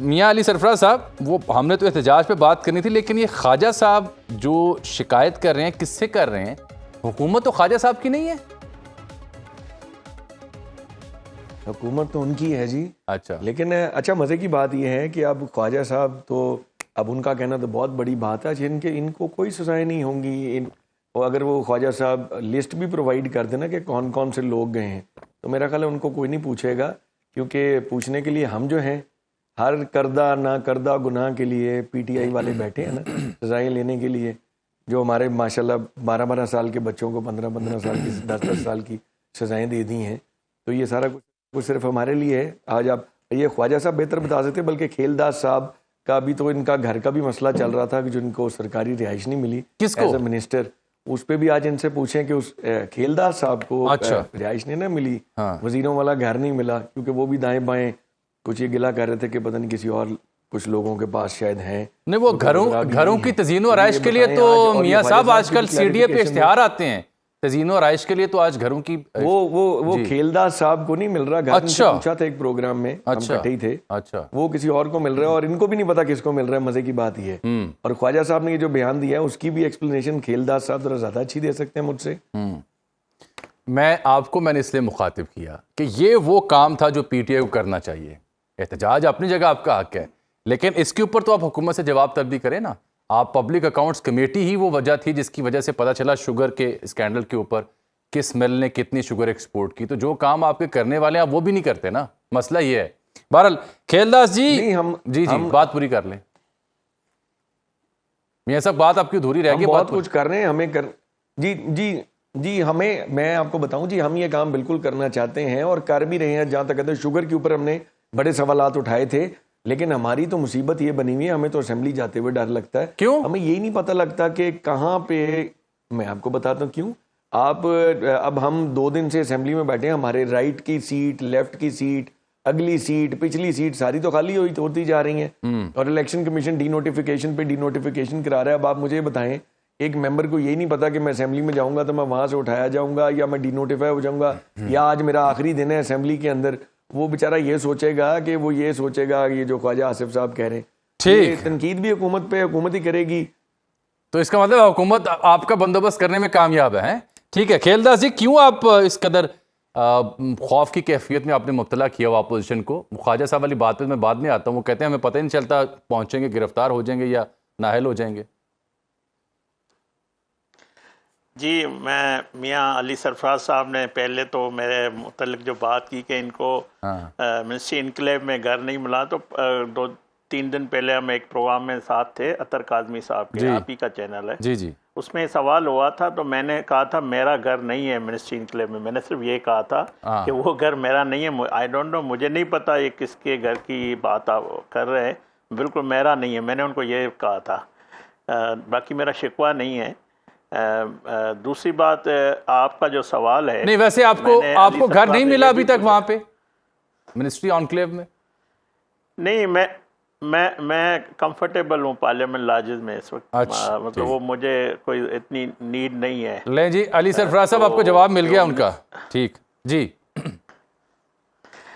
मियां अली सरफराज साहब, वो हमने तो एहतजाज पे बात करनी थी, लेकिन ये ख्वाजा साहब जो शिकायत कर रहे हैं किससे कर रहे हैं? हुकूमत तो ख्वाजा साहब की नहीं है। हुकूमत तो उनकी है जी। अच्छा, लेकिन अच्छा मज़े की बात यह है कि अब ख्वाजा साहब तो अब उनका कहना तो बहुत बड़ी बात है, जिनके इनको कोई सजाएं नहीं होंगी। और अगर वो ख्वाजा साहब लिस्ट भी प्रोवाइड कर देना कि कौन कौन से लोग गए हैं, तो मेरा ख्याल है उनको कोई नहीं पूछेगा, क्योंकि पूछने के लिए हम जो हैं हर करदा ना करदा गुनाह के लिए पीटीआई वाले बैठे हैं ना, सजाएं लेने के लिए। जो हमारे माशाल्लाह 12-12 साल के बच्चों को 15-15 साल की 10-10 साल की सजाएं दे दी हैं, तो ये सारा कुछ सिर्फ हमारे लिए है। आज आप ये ख्वाजा साहब बेहतर बता सकते, बल्कि खेलदास साहब का भी तो इनका घर का भी मसला चल रहा था कि जो इनको सरकारी रिहाइश नहीं मिली किसको? As a minister. उस पे भी आज इनसे पूछें कि उस खेलदास साहब को अच्छा। रिहाइश नहीं ना मिली, हाँ। वजीरों वाला घर नहीं मिला, क्योंकि वो भी दाएं बाएं कुछ ये गिला कर रहे थे कि पता नहीं किसी और कुछ लोगों के पास शायद हैं। नहीं, वो घरों की तज़ीन और आइश के लिए तो मियां साहब आजकल सीडीए पे इश्तिहार आते हैं तज़ीन और आइश के लिए, तो आज घरों की वो खेलदास साहब को नहीं मिल रहा घर। अच्छा। पूछा था एक प्रोग्राम में, अच्छा। हम इकट्ठे ही थे। अच्छा, वो किसी और को मिल रहा है और इनको भी नहीं पता किसको मिल रहा है। मजे की बात ये है। और ख्वाजा साहब ने ये जो बयान दिया है उसकी भी एक्सप्लेनेशन खेलदास साहब जरा ज्यादा अच्छी दे सकते हैं मुझसे। मैंने इसलिए मुखातिब किया कि ये वो काम था जो पीटीआई को करना चाहिए। एहतजाज अपनी जगह आपका हक है, लेकिन इसके ऊपर तो आप हुकूमत से जवाब तलब करें ना। आप पब्लिक अकाउंट्स कमेटी ही वो वजह थी जिसकी वजह से पता चला शुगर के स्कैंडल के ऊपर किस मिल ने कितनी शुगर एक्सपोर्ट की। तो जो काम आपके करने वाले हैं आप वो भी नहीं करते ना, मसला ये है। बहरहाल खेलदास जी, नहीं, हम बात पूरी कर लें। मियां साहब, बात आपकी अधूरी रह गई। बहुत कुछ कर रहे हैं हमें कर जी हमें, मैं आपको बताऊं जी, हम ये काम बिल्कुल करना चाहते हैं और कर भी रहे हैं। जहां तक कहते हैं शुगर के ऊपर हमने बड़े सवालात उठाए थे, लेकिन हमारी तो मुसीबत ये बनी हुई है, हमें तो असेंबली जाते हुए डर लगता है। क्यों? हमें यही नहीं पता लगता कि कहाँ पे। मैं आपको बताता हूँ क्यों। अब हम 2 दिन से असेंबली में बैठे हैं, हमारे राइट की सीट, लेफ्ट की सीट, अगली सीट, पिछली सीट सारी तो खाली होती जा रही हैं। और इलेक्शन कमीशन डीनोटिफिकेशन पे डीनोटिफिकेशन करा रहा है। अब आप मुझे बताएं, एक मेंबर को यही नहीं पता कि मैं असेंबली में जाऊंगा तो मैं वहां से उठाया जाऊंगा या मैं डीनोटिफाई हो जाऊंगा, या आज मेरा आखिरी दिन है असेंबली के अंदर। वो बेचारा ये सोचेगा कि ये जो ख्वाजा आसिफ साहब कह रहे हैं, ठीक, तनकीद भी हुकूमत पे हुकूमत ही करेगी। तो इसका मतलब हुकूमत आपका बंदोबस्त करने में कामयाब है। ठीक है खेलदास जी, क्यों आप इस कदर खौफ की कैफियत में आपने मुब्तला किया हुआ अपोजिशन को? ख्वाजा साहब वाली बात पे मैं बाद में आता हूँ। वो कहते हैं हमें पता ही नहीं चलता पहुंचेंगे गिरफ्तार हो जाएंगे या नाअहल हो जाएंगे। जी, मैं मियां अली सरफराज साहब ने पहले तो मेरे मुतल्लिक जो बात की कि इनको मिनिस्ट्री इनकलेव में घर नहीं मिला, तो 2-3 दिन पहले हम एक प्रोग्राम में साथ थे, अतर काजमी साहब के, आप ही का चैनल है जी, उसमें सवाल हुआ था। तो मैंने कहा था मेरा घर नहीं है मिनिस्ट्री इनकलेव में। मैंने सिर्फ ये कहा था कि वो घर मेरा नहीं है। आई डोंट नो, मुझे नहीं पता ये किसके घर की बात आप कर रहे हैं, बिल्कुल मेरा नहीं है। मैंने उनको ये कहा था, बाकी मेरा शिकवा नहीं है। दूसरी बात, आपका जो सवाल है, नहीं वैसे आपको घर नहीं मिला अभी तक वहां पे मिनिस्ट्री ऑनक्लेव में? नहीं, मैं कंफर्टेबल हूँ पार्लियामेंट लॉजेस में इस वक्त। अच्छा, मतलब वो मुझे कोई इतनी नीड नहीं है। ले जी, अली सरफराज साहब, आपको जवाब मिल गया उनका। ठीक जी।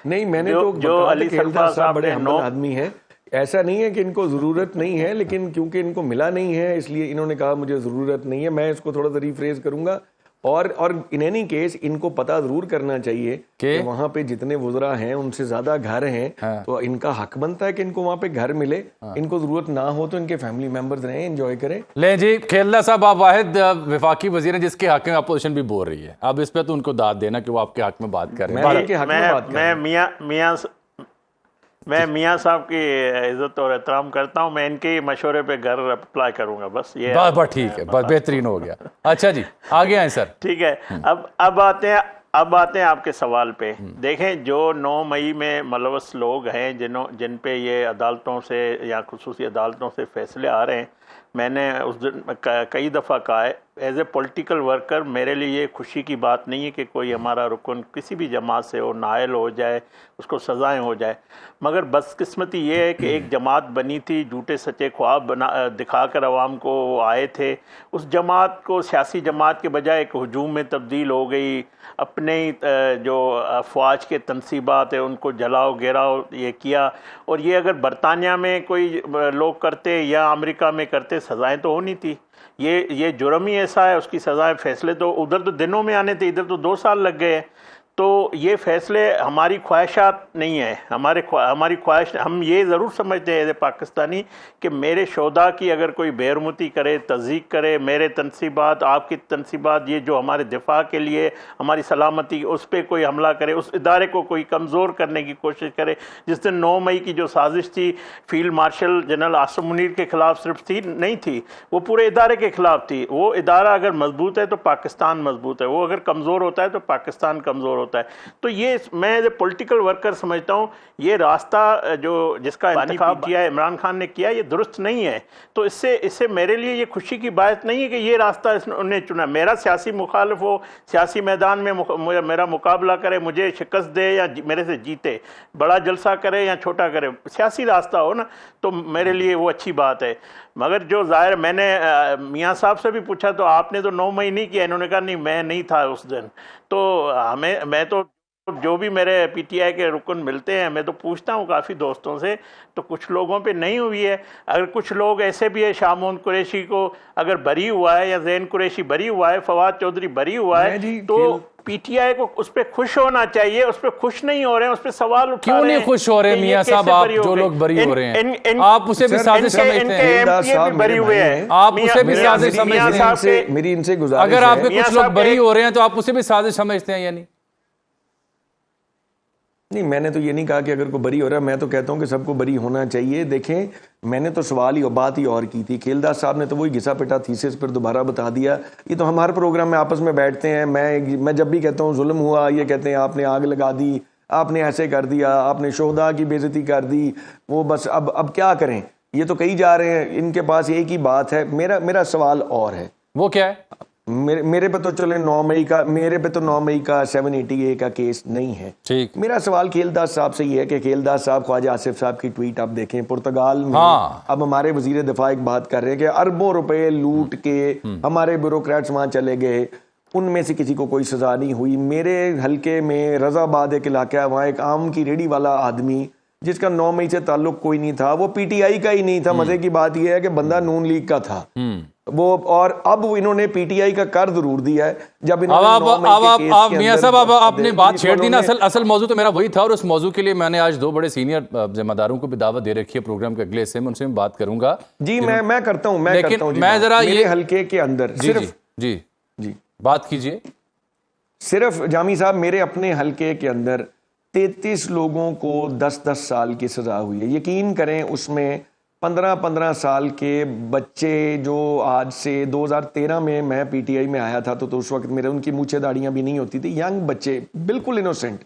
नहीं, मैंने तो जो अली सरफराज साहब बड़े हम्बल आदमी है। ऐसा नहीं है कि इनको ज़रूरत नहीं है, लेकिन क्योंकि इनको मिला नहीं है इसलिए इन्होंने कहा मुझे ज़रूरत नहीं है। मैं इसको थोड़ा सा रिफ्रेज करूंगा। और इन एनी केस इनको पता ज़रूर करना चाहिए कि वहाँ पे जितने वुज़रा हैं उनसे ज़्यादा घर हैं। तो इनका हक बनता है कि इनको वहाँ पे घर मिले। इनको ज़रूरत ना हो तो इनके फैमिली मेम्बर्स रहें, एंजॉय करें। ले जी, खेलदा साहब, आप वाहिद विफाकी वजीर हैं जिसके हक में अपोजिशन भी बोल रही है। अब इस पे तो उनको दाद देना कि वो आपके हक में बात कर रहे हैं। मैं मियां साहब की इज्जत और एहतराम करता हूं। मैं इनके मशवरे पे घर अप्लाई करूंगा, बस ये बस ठीक है, बस बेहतरीन हो गया। अच्छा जी, आगे आए सर। ठीक है, अब आते हैं आपके सवाल पे। देखें, जो 9 मई में मुलव्वस लोग हैं जिन पे ये अदालतों से या खुसूसी अदालतों से फैसले आ रहे हैं, मैंने उस दिन कई दफ़ा कहा है एज ए पॉलिटिकल वर्कर मेरे लिए ये खुशी की बात नहीं है कि कोई हमारा रुकन किसी भी जमात से हो, नायल हो जाए, उसको सज़ाएं हो जाए। मगर बदकिस्मती ये है कि एक जमात बनी थी, झूठे सच्चे ख्वाब दिखाकर आवाम को आए थे। उस जमात को सियासी जमात के बजाय एक हजूम में तब्दील हो गई। अपने जो अफवाज के तनसीबात है उनको जलाओ गिराओ ये किया। और ये अगर बरतानिया में कोई लोग करते या अमेरिका में करते, सज़ाएँ तो होनी थी। ये जुर्म ही ऐसा है, उसकी सज़ाएं फैसले तो उधर तो दिनों में आने थे, इधर तो 2 साल लग गए हैं। तो ये फैसले हमारी ख्वाहिशात नहीं है, हमारी ख्वाहिश, हम ये ज़रूर समझते हैं एज ए पाकिस्तानी कि मेरे शोधा की अगर कोई बेरमुती करे, तज़ीक करे, मेरे तनसीबात, आपकी तनसीबात, ये जो हमारे दिफा के लिए, हमारी सलामती, उस पर कोई हमला करे, उस इदारे को कोई कमज़ोर करने की कोशिश करे। जिस दिन 9 मई की जो साजिश थी field marshal general Asim Munir के ख़िलाफ़ सिर्फ थी नहीं थी, वो पूरे इदारे के ख़िलाफ़ थी। वो इदारा अगर मजबूत है तो पाकिस्तान मजबूत है, वो अगर कमज़ोर होता है तो पाकिस्तान कमज़ोर होता है। तो ये मैं एज ए पॉलिटिकल वर्कर समझता हूँ ये रास्ता जो जिसका इंतखाब किया इमरान खान ने किया, ये दुरुस्त नहीं है। तो इससे मेरे लिए ये खुशी की बात नहीं है कि ये रास्ता उन्होंने चुना। मेरा सियासी मुखालिफ हो, सियासी मैदान में मेरा मुकाबला करे, मुझे शिकस्त दे या मेरे से जीते, बड़ा जलसा करे या छोटा करे, सियासी रास्ता हो ना, तो मेरे लिए वो अच्छी बात है। मगर जो ज़ाहिर, मैंने मियाँ साहब से भी पूछा तो आपने तो 9 मई नहीं किया, इन्होंने कहा नहीं मैं नहीं था उस दिन। तो मैं तो जो भी मेरे पीटीआई के रुकन मिलते हैं, मैं तो पूछता हूँ काफ़ी दोस्तों से, तो कुछ लोगों पे नहीं हुई है। अगर कुछ लोग ऐसे भी है, शामोन कुरैशी को अगर बरी हुआ है या जैन कुरैशी बरी हुआ है, फवाद चौधरी बरी हुआ है, तो पीटीआई को उस पर खुश होना चाहिए। उस पर खुश नहीं हो रहे हैं, उस पर सवाल उठा क्यों नहीं खुश हो रहे मियाँ साहब? आप जो लोग बरी हो रहे हैं आप उसे भी साजिश समझते हैं, बरी हुए हैं, आप उसे भी साजिश समझते हैं। मेरी इनसे गुजारिश अगर आपके कुछ लोग बरी हो रहे हैं तो आप उसे भी साजिश समझते हैं यानी? नहीं, मैंने तो ये नहीं कहा कि अगर कोई बरी हो रहा है, मैं तो कहता हूं कि सबको बरी होना चाहिए। देखें, मैंने तो सवाल ही और बात ही और की थी, खेलदास साहब ने तो वही घिसा पिटा थीसिस पर दोबारा बता दिया। ये तो हम हर प्रोग्राम में आपस में बैठते हैं, मैं जब भी कहता हूँ जुल्म हुआ, ये कहते हैं आपने आग लगा दी, आपने ऐसे कर दिया, आपने शोहदा की बेइज्जती कर दी, वो बस अब क्या करें, ये तो कही जा रहे हैं। इनके पास एक ही बात है। मेरा सवाल और है। वो क्या है? मेरे पे तो चले 9 मई का, मेरे पे तो 9 मई का 780A का केस नहीं है। ठीक। मेरा सवाल खेलदास साहब से ये है कि खेलदास साहब, ख्वाजा आसिफ साहब की ट्वीट आप देखें, पुर्तगाल में अब हमारे वजीर दिफा एक बात कर रहे हैं कि अरबों रुपए लूट के हमारे ब्यूरोक्रेट्स वहां चले गए, उनमें से किसी को कोई सजा नहीं हुई। मेरे हल्के में रजाबाद एक इलाका है, वहाँ एक आम की रेडी वाला आदमी जिसका 9 मई से ताल्लुक कोई नहीं था, वो पीटीआई का ही नहीं था। मजे की बात यह है कि बंदा नून लीग का था वो, और अब इन्होंने पीटीआई का कर जरूर दिया है। जब आप मियां साहब आपने बात छेड़ दी ना, असल मौजू तो मेरा वही था, और उस मौजू के लिए मैंने आज 2 बड़े सीनियर जिम्मेदारों को भी दावत दे रखी है प्रोग्राम के अगले हिस्से में, उनसे मैं बात करूंगा। जी मैं करता हूँ, मैं जरा ये हल्के के अंदर जी बात कीजिए। सिर्फ जामी साहब, मेरे अपने हल्के के अंदर 33 लोगों को 10-10 साल की सजा हुई है। यकीन करें, उसमें 15-15 साल के बच्चे जो आज से 2013 में मैं पीटीआई में आया था, तो उस वक्त मेरे उनकी मूछे दाढ़ियां भी नहीं होती थी, यंग बच्चे बिल्कुल इनोसेंट।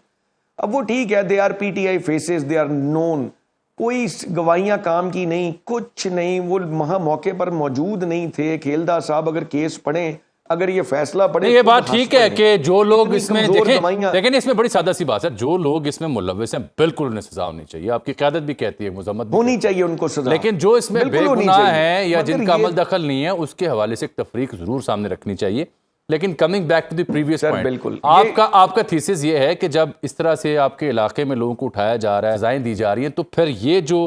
अब वो ठीक है, they are PTI faces, they are known, कोई गवाहियां काम की नहीं, कुछ नहीं, वो वहां मौके पर मौजूद नहीं थे। खेलदास साहब अगर केस पढ़े, अगर ये फैसला पड़े, ये बात ठीक है कि जो लोग इसमें देखें इसमें बड़ी सादा सी बात है, जो लोग इसमें मुलव्विस हैं बिल्कुल उन्हें सजा होनी चाहिए। आपकी क़यादत भी कहती है, मुज़म्मत होनी चाहिए उनको सजा। लेकिन जो इसमें बेगुनाह है या जिनका अमल दखल नहीं है, उसके हवाले से एक तफरीक जरूर सामने रखनी चाहिए। लेकिन coming back to the previous point, बिल्कुल आपका थीसिस ये है कि जब इस तरह से आपके इलाके में लोगों को उठाया जा रहा है, सजाएं दी जा रही हैं, तो फिर ये जो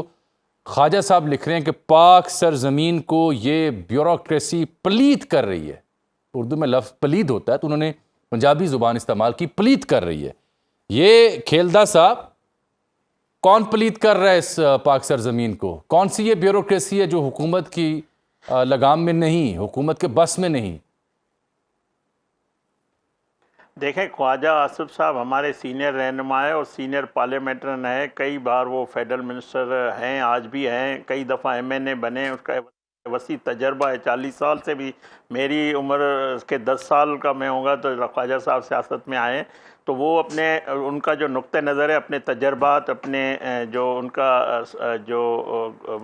ख्वाजा साहब लिख रहे हैं कि पाक सरजमीन को ये ब्यूरोक्रेसी पलीत कर रही है, उर्दू में लफ्ज़ पलीद होता है, तो उन्होंने पंजाबी ज़ुबान इस्तेमाल की, पलीद कर रही है। ये खेलदास साहब, कौन पलीद कर रहा है इस पाक सरजमीन को? कौन सी ये ब्यूरोक्रेसी है जो हुकूमत की लगाम में नहीं, हुकूमत के बस में नहीं? देखें, ख्वाजा आसिफ साहब हमारे सीनियर रहनुमा है और सीनियर पार्लियामेंटरन है, कई बार वो फेडरल मिनिस्टर हैं, आज भी हैं, कई दफ़ा MNA बने, उसका वसी तजर्बा है 40 साल से भी। मेरी उम्र के 10 साल का मैं होगा तो ख्वाजा साहब सियासत में आए, तो तो वो अपने उनका जो नुक्ते नज़र है, अपने तजर्बात, अपने जो उनका जो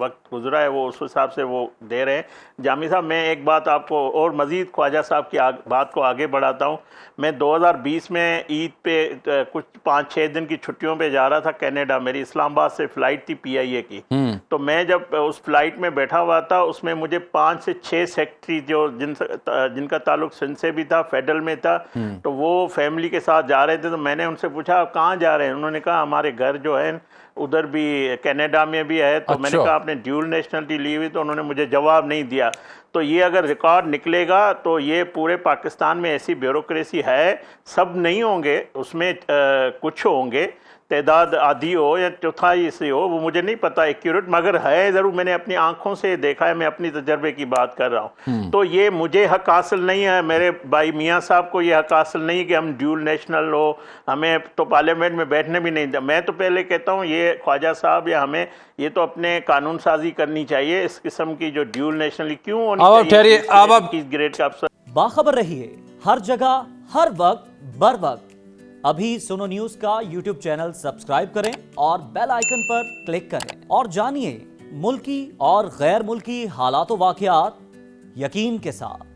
वक्त गुजरा है वो उस हिसाब से वो दे रहे हैं। जामी साहब, मैं एक बात आपको और मज़ीद ख्वाजा साहब की बात को आगे बढ़ाता हूँ। मैं 2020 में ईद पे कुछ 5-6 दिन की छुट्टियों पे जा रहा था कनाडा। मेरी इस्लामाबाद से फ़्लाइट थी PIA की। तो मैं जब उस फ्लाइट में बैठा हुआ था, उसमें मुझे 5 से 6 सेक्रेटरी जो जिनका ताल्लुक सिंध से भी था, फेडरल में था, तो वो फैमिली के साथ जा रहे थे। तो मैंने उनसे पूछा आप कहाँ जा रहे हैं? उन्होंने कहा हमारे घर जो है उधर भी कनाडा में भी है। तो मैंने कहा आपने ड्यूल नेशनलिटी ली हुई? तो उन्होंने मुझे जवाब नहीं दिया। तो ये अगर रिकॉर्ड निकलेगा तो ये पूरे पाकिस्तान में ऐसी ब्यूरोक्रेसी है, सब नहीं होंगे उसमें, कुछ होंगे, तादाद आधी हो या चौथाई से हो, वो मुझे नहीं पता एक्यूरेट, मगर है ज़रूर। मैंने अपनी आंखों से देखा है, मैं अपनी तजर्बे की बात कर रहा हूँ। तो ये मुझे हक हासिल नहीं है, मेरे भाई मियाँ साहब को ये हक हासिल नहीं है कि हम ड्यूल नेशनल हो, हमें तो पार्लियामेंट में बैठने भी नहीं। मैं तो पहले कहता हूँ ये ख्वाजा साहब या हमें ये तो अपने कानून साजी करनी चाहिए। इस किस्म की जो ड्यूल नेशनल क्यों होनी चाहिए? आप ग्रेड का अफसर बाखबर रहिए हर जगह हर वक्त बर वक्त। अभी सुनो न्यूज का YouTube चैनल सब्सक्राइब करें और बेल आइकन पर क्लिक करें और जानिए मुल्की और गैर मुल्की हालात व वाक़यात यकीन के साथ।